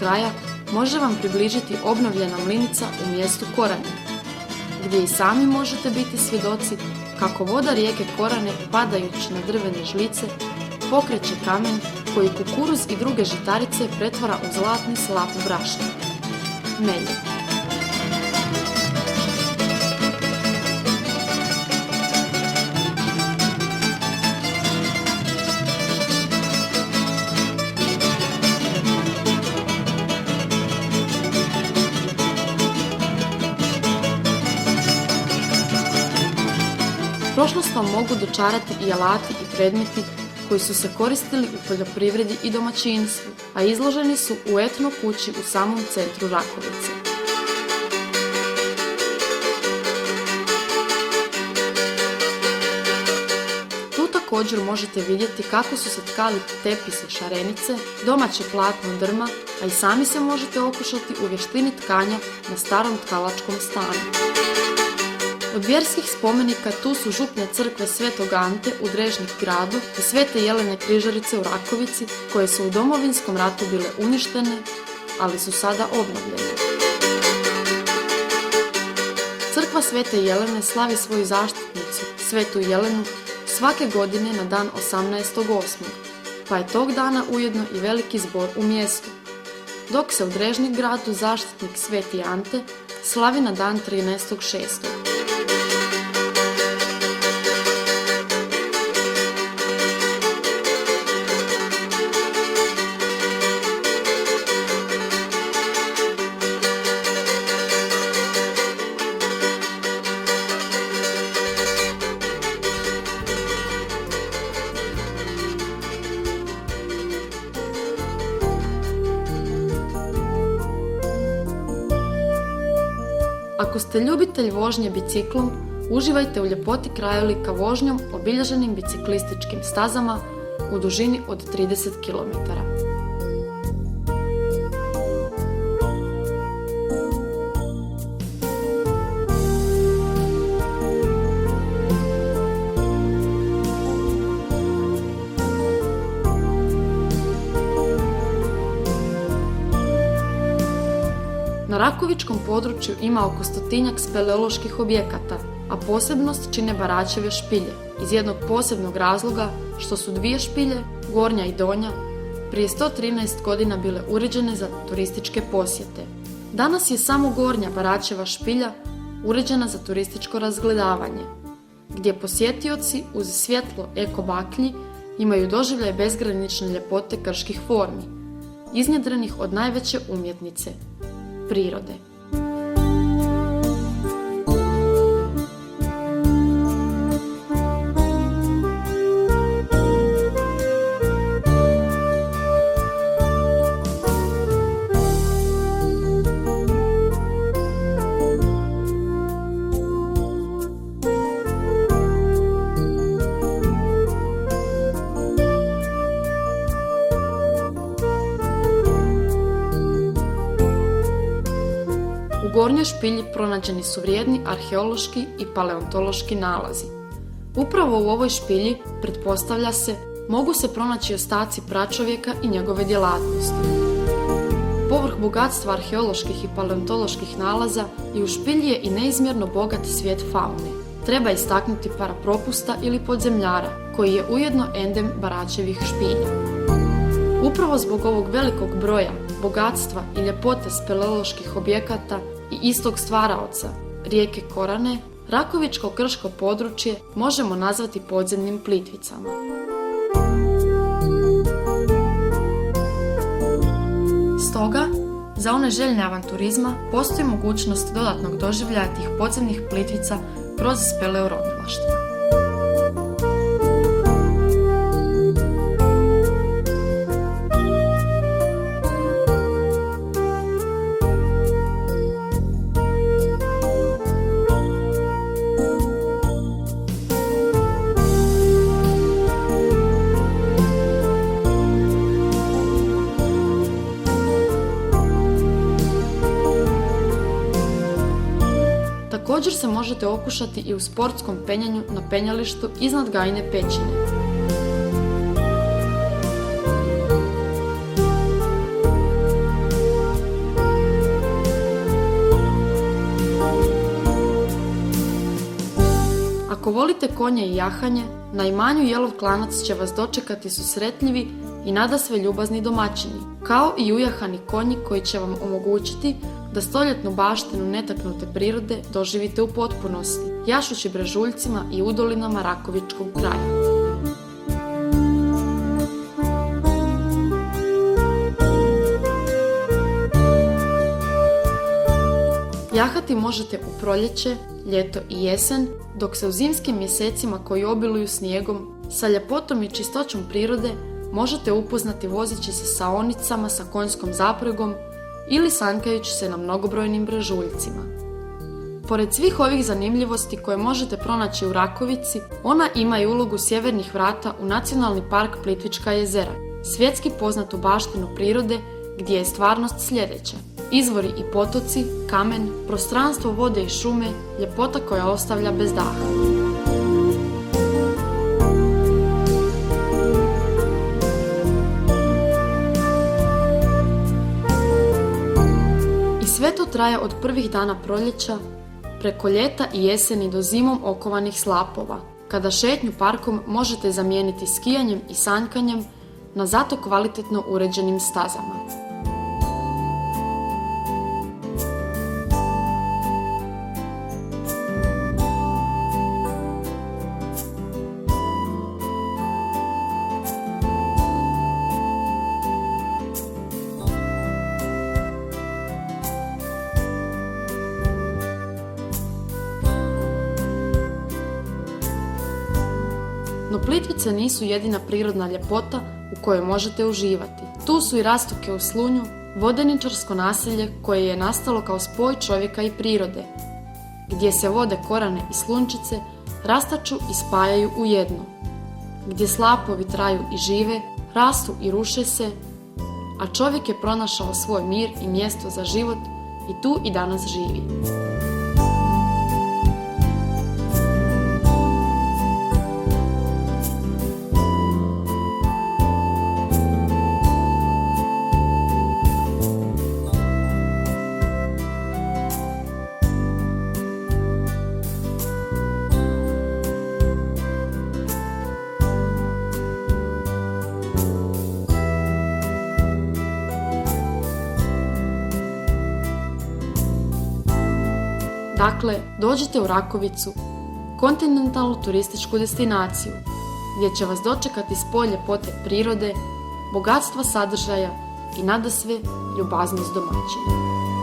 kraja može vam približiti obnovljena mlinica u mjestu Korane, gdje i sami možete biti svjedoci kako voda rijeke Korane padajući na drvene žlice pokreće kamen koji kukuruz i druge žitarice pretvara u zlatni slap brašna. Melje. Prošlost vam mogu dočarati i alati i predmeti koji su se koristili u poljoprivredi i domaćinstvu, a izloženi su u etno kući u samom centru Rakovice. Tu također možete vidjeti kako su se tkali tepisi šarenice, domaće platno drma, a i sami se možete okušati u vještini tkanja na starom tkalačkom stanu. Od vjerskih spomenika tu su župne crkve Svetog Ante u Drežnik gradu i Svete Jelene Križarice u Rakovici, koje su u Domovinskom ratu bile uništene, ali su sada obnovljene. Crkva Svete Jelene slavi svoju zaštitnicu, Svetu Jelenu, svake godine na dan 18.8., pa je tog dana ujedno i veliki zbor u mjestu, dok se u Drežnik gradu zaštitnik Sveti Ante slavi na dan 13.6. Ako ste ljubitelj vožnje biciklom, uživajte u ljepoti krajolika vožnjom obilježenim biciklističkim stazama u dužini od 30 km. Na Rakovičkom području ima oko 100-tinjak speleoloških objekata, a posebnost čine Baračeve špilje, iz jednog posebnog razloga što su dvije špilje, Gornja i Donja, prije 113 godina bile uređene za turističke posjete. Danas je samo Gornja Baračeva špilja uređena za turističko razgledavanje, gdje posjetioci uz svjetlo eko baklji imaju doživljaj bezgranične ljepote krških formi, iznjedrenih od najveće umjetnice prirode. U Gornjoj špilji pronađeni su vrijedni arheološki i paleontološki nalazi. Upravo u ovoj špilji, pretpostavlja se, mogu se pronaći ostaci pračovjeka i njegove djelatnosti. Povrh bogatstva arheoloških i paleontoloških nalaza i u špilji je i neizmjerno bogat svijet faune. Treba istaknuti parapropusta ili podzemljara, koji je ujedno endem Baračevih špilja. Upravo zbog ovog velikog broja, bogatstva i ljepote speleoloških objekata i istog stvaraoca, rijeke Korane, Rakovičko krško područje možemo nazvati podzemnim Plitvicama. Stoga, za one željne avanturizma postoji mogućnost dodatnog doživljaja tih podzemnih Plitvica kroz speleorodilišta. Također se možete okušati i u sportskom penjanju na penjalištu iznad Gajine pećine. volite konje i jahanje, na imanju Jelov klanac će vas dočekati susretljivi i nadasve ljubazni domaćini, kao i ujahani konji koji će vam omogućiti da stoljetnu baštinu netaknute prirode doživite u potpunosti, jašući brežuljcima i udolinama Rakovičkog kraja. Jahati možete u proljeće, ljeto i jesen, dok se u zimskim mjesecima koji obiluju snijegom, sa ljepotom i čistoćom prirode možete upoznati vozeći se saonicama sa konjskom zapregom ili sankajući se na mnogobrojnim brežuljcima. Pored svih ovih zanimljivosti koje možete pronaći u Rakovici, ona ima i ulogu sjevernih vrata u Nacionalni park Plitvička jezera, svjetski poznatu baštinu prirode gdje je stvarnost sljedeća: izvori i potoci, kamen, prostranstvo vode i šume, ljepota koja ostavlja bez daha. I sve to traje od prvih dana proljeća, preko ljeta i jeseni do zimom okovanih slapova, kada šetnju parkom možete zamijeniti skijanjem i sanjkanjem na zato kvalitetno uređenim stazama. No Plitvice nisu jedina prirodna ljepota u kojoj možete uživati. Tu su i Rastoke u Slunju, vodeničarsko naselje koje je nastalo kao spoj čovjeka i prirode, gdje se vode Korane i Slunčice rastaču i spajaju u jedno, gdje slapovi traju i žive, rastu i ruše se, a čovjek je pronašao svoj mir i mjesto za život i tu i danas živi. Dakle, dođite u Rakovicu, kontinentalnu turističku destinaciju, gdje će vas dočekati spoj ljepote prirode, bogatstva sadržaja i nadasve ljubaznost domaćina.